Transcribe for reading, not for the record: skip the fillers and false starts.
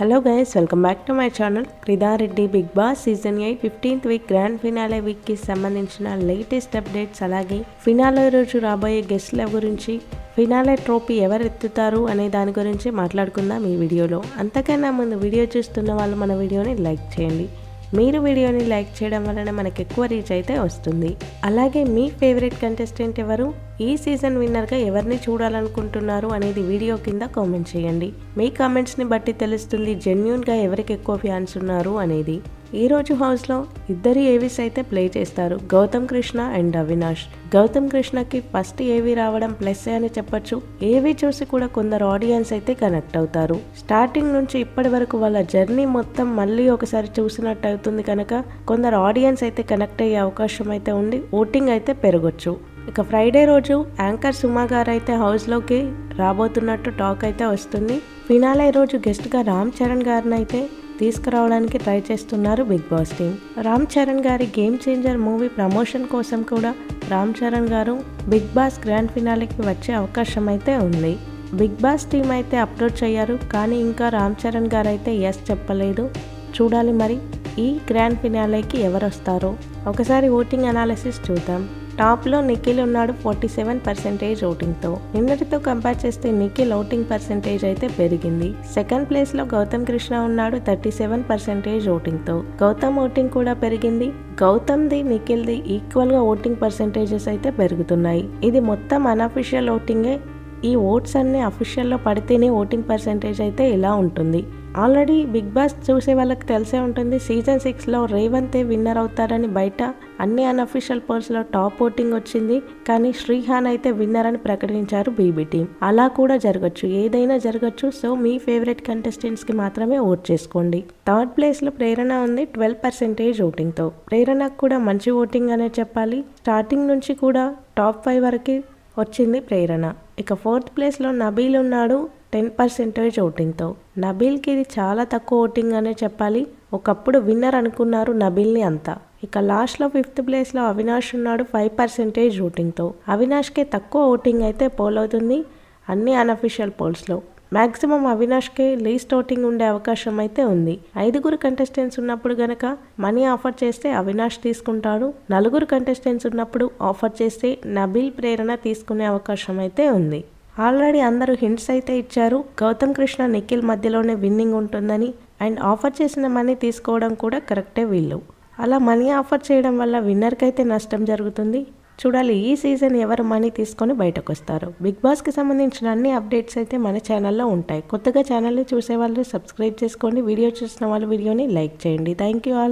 Hello guys, welcome back to my channel. క్రిదారెడ్డి Bigg Boss season 8 15th week grand finale week కి సంబంధించిన latest updates, అలాగే finale రోజు రాబోయే గెస్ట్ల గురించి, ఫినాలే ట్రోఫీ ఎవరు ఎత్తుతారు అనే దాని గురించి మాట్లాడుకుందాం ఈ వీడియోలో. అంతకన్నా ముందు వీడియో చూస్తున్న వాళ్ళు మన వీడియోని లైక్ చేయండి. మీరు వీడియోని లైక్ చేయడం వలన మనకు ఎక్కువ రీచ్ అయితే వస్తుంది. అలాగే మీ ఫేవరెట్ కంటెస్టెంట్ ఎవరు, ఈ సీజన్ విన్నర్గా ఎవరిని చూడాలనుకుంటున్నారు అనేది వీడియో కింద కామెంట్ చేయండి. మీ కామెంట్స్ని బట్టి తెలుస్తుంది జెన్యూన్గా ఎవరికి ఎక్కువ ఫ్యాన్స్ ఉన్నారు అనేది. ఈరోజు హౌస్లో ఇద్దరు ఏవీస్ అయితే ప్లే చేస్తారు, గౌతమ్ కృష్ణ అండ్ అవినాష్. గౌతమ్ కృష్ణకి ఫస్ట్ ఏవీ రావడం ప్లస్ అని చెప్పొచ్చు. ఏవీ చూసి కూడా కొందరు ఆడియన్స్ అయితే కనెక్ట్ అవుతారు. స్టార్టింగ్ నుంచి ఇప్పటి వరకు వాళ్ళ జర్నీ మొత్తం మళ్ళీ ఒకసారి చూసినట్టు అవుతుంది కనుక కొందరు ఆడియన్స్ అయితే కనెక్ట్ అయ్యే అవకాశం అయితే ఉండి ఓటింగ్ అయితే పెరగొచ్చు. ఇక ఫ్రైడే రోజు యాంకర్ సుమా గారు అయితే హౌస్లోకి రాబోతున్నట్టు టాక్ అయితే వస్తుంది. ఫినాలే రోజు గెస్ట్గా రామ్ చరణ్ గారిని అయితే తీసుకురావడానికి ట్రై చేస్తున్నారు Bigg Boss team. Ram Charan గారి గేమ్ చేంజర్ మూవీ ప్రమోషన్ కోసం కూడా రామ్ చరణ్ గారు బిగ్ బాస్ గ్రాండ్ ఫినాలేకి వచ్చే అవకాశం అయితే ఉంది. బిగ్ బాస్ టీమ్ అయితే అప్లోడ్ చేశారు, కానీ ఇంకా రామ్ చరణ్ గారు అయితే ఎస్ చెప్పలేదు. చూడాలి మరి ఈ గ్రాండ్ ఫినాలేకి ఎవరు వస్తారో. ఒకసారి ఓటింగ్ అనాలిసిస్ చూద్దాం. టాప్లో నిఖిల్ ఉన్నాడు 47% ఓటింగ్తో. నిన్నటితో కంపేర్ చేస్తే నిఖిల్ ఓటింగ్ పర్సెంటేజ్ అయితే పెరిగింది. సెకండ్ ప్లేస్లో గౌతమ్ కృష్ణ ఉన్నాడు 37% ఓటింగ్తో. గౌతమ్ ఓటింగ్ కూడా పెరిగింది. గౌతమ్ది నిఖిల్ది ఈక్వల్గా ఓటింగ్ పర్సెంటేజెస్ అయితే పెరుగుతున్నాయి. ఇది మొత్తం అన్అఫిషియల్ ఓటింగే. ఈ ఓట్స్ అన్ని అఫీషియల్లో పడితేనే ఓటింగ్ పర్సెంటేజ్ అయితే ఇలా ఉంటుంది. ఆల్రెడీ బిగ్ బాస్ చూసే వాళ్ళకి తెలిసే ఉంటుంది, సీజన్ 6లో రేవంతే విన్నర్ అవుతారని బయట అన్ని అన్అఫీషియల్ పోల్స్లో టాప్ ఓటింగ్ వచ్చింది. కానీ శ్రీహాన్ అయితే విన్నర్ అని ప్రకటించారు బీబీ టీం. అలా కూడా జరగచ్చు, ఏదైనా జరగచ్చు. సో మీ ఫేవరెట్ కంటెస్టెంట్స్కి మాత్రమే ఓట్ చేసుకోండి. థర్డ్ ప్లేస్లో ప్రేరణ ఉంది 12% ఓటింగ్తో. ప్రేరణకు కూడా మంచి ఓటింగ్ అనే చెప్పాలి. స్టార్టింగ్ నుంచి కూడా టాప్ 5 వరకు వచ్చింది ప్రేరణ. ఇక ఫోర్త్ ప్లేస్లో నబీల్ ఉన్నాడు 10% ఓటింగ్తో. నబీల్కి ఇది చాలా తక్కువ ఓటింగ్ అనే చెప్పాలి. ఒకప్పుడు విన్నర్ అనుకున్నారు నబీల్ని అంతా. ఇక లాస్ట్లో ఫిఫ్త్ ప్లేస్లో అవినాష్ ఉన్నాడు 5% ఓటింగ్తో. అవినాష్కే తక్కువ ఓటింగ్ అయితే పోల్ అవుతుంది అన్ని అన్అఫీషియల్ పోల్స్లో. మ్యాక్సిమం అవినాష్కే లీస్ట్ ఓటింగ్ ఉండే అవకాశం అయితే ఉంది. 5 కంటెస్టెంట్స్ ఉన్నప్పుడు గనక మనీ ఆఫర్ చేస్తే అవినాష్ తీసుకుంటాడు. 4 కంటెస్టెంట్స్ ఉన్నప్పుడు ఆఫర్ చేస్తే నబీల్ ప్రేరణ తీసుకునే అవకాశం అయితే ఉంది. ఆల్రెడీ అందరూ హింట్స్ అయితే ఇచ్చారు, గౌతమ్ కృష్ణ నిఖిల్ మధ్యలోనే విన్నింగ్ ఉంటుందని. అండ్ ఆఫర్ చేసిన మనీ తీసుకోవడం కూడా కరెక్టే వీళ్ళు. అలా మనీ ఆఫర్ చేయడం వల్ల విన్నర్కి అయితే నష్టం జరుగుతుంది. చూడాలి ఈ సీజన్ ఎవరు మనీ తీసుకొని బయటకు వస్తారు. బిగ్ బాస్కి సంబంధించిన అన్ని అప్డేట్స్ అయితే మన ఛానల్లో ఉంటాయి. కొత్తగా ఛానల్ని చూసే వాళ్ళు సబ్స్క్రైబ్ చేసుకోండి. వీడియో చూసిన వాళ్ళు వీడియోని లైక్ చేయండి. Thank you all.